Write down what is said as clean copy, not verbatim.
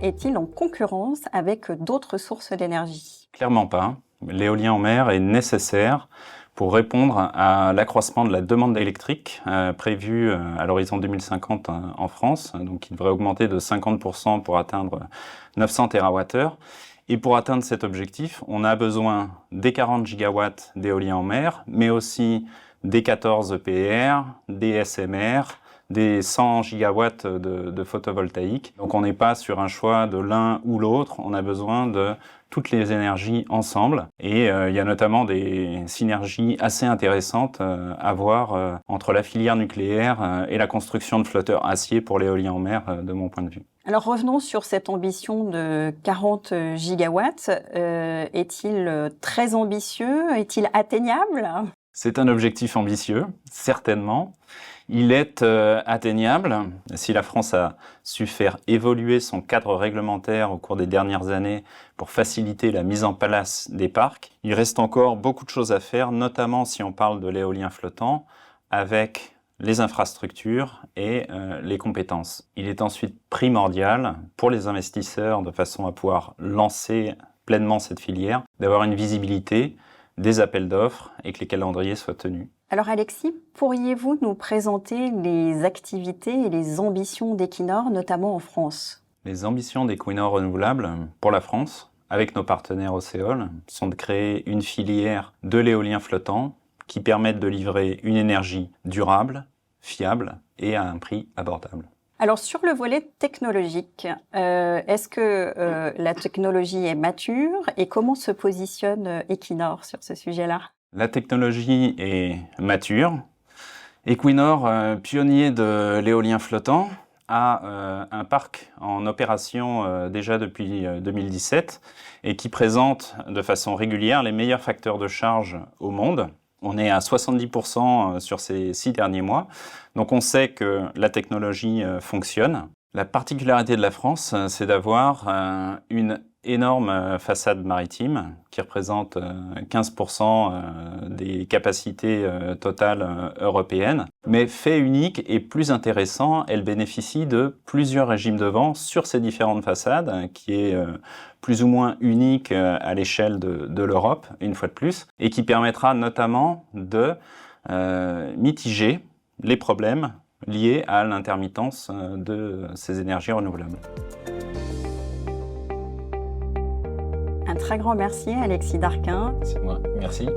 est-il en concurrence avec d'autres sources d'énergie? Clairement pas. L'éolien en mer est nécessaire pour répondre à l'accroissement de la demande électrique prévue à l'horizon 2050 en France. Donc, il devrait augmenter de 50% pour atteindre 900 TWh. Et pour atteindre cet objectif, on a besoin des 40 gigawatts d'éolien en mer, mais aussi des 14 EPR, des SMR, des 100 gigawatts de photovoltaïque. Donc on n'est pas sur un choix de l'un ou l'autre, on a besoin de toutes les énergies ensemble. Et il y a notamment des synergies assez intéressantes à voir entre la filière nucléaire et la construction de flotteurs acier pour l'éolien en mer, de mon point de vue. Alors revenons sur cette ambition de 40 gigawatts. Est-il très ambitieux? Est-il atteignable? C'est un objectif ambitieux, certainement. Il est atteignable. Si la France a su faire évoluer son cadre réglementaire au cours des dernières années pour faciliter la mise en place des parcs, il reste encore beaucoup de choses à faire, notamment si on parle de l'éolien flottant, avec les infrastructures et les compétences. Il est ensuite primordial pour les investisseurs, de façon à pouvoir lancer pleinement cette filière, d'avoir une visibilité, des appels d'offres et que les calendriers soient tenus. Alors Alexis, pourriez-vous nous présenter les activités et les ambitions d'Equinor, notamment en France? Les ambitions d'Equinor Renouvelables pour la France, avec nos partenaires Océol, sont de créer une filière de l'éolien flottant qui permette de livrer une énergie durable, fiable et à un prix abordable. Alors sur le volet technologique, est-ce que la technologie est mature et comment se positionne Equinor sur ce sujet-là? La technologie est mature. Equinor, pionnier de l'éolien flottant, a un parc en opération déjà depuis 2017 et qui présente de façon régulière les meilleurs facteurs de charge au monde. On est à 70% sur ces 6 derniers mois, donc on sait que la technologie fonctionne. La particularité de la France, c'est d'avoir une énorme façade maritime qui représente 15% des capacités totales européennes. Mais fait unique et plus intéressant, elle bénéficie de plusieurs régimes de vent sur ces différentes façades, qui est plus ou moins unique à l'échelle de l'Europe, une fois de plus, et qui permettra notamment de mitiger les problèmes liés à l'intermittence de ces énergies renouvelables. Un très grand merci Alexis Darquin. C'est moi, merci.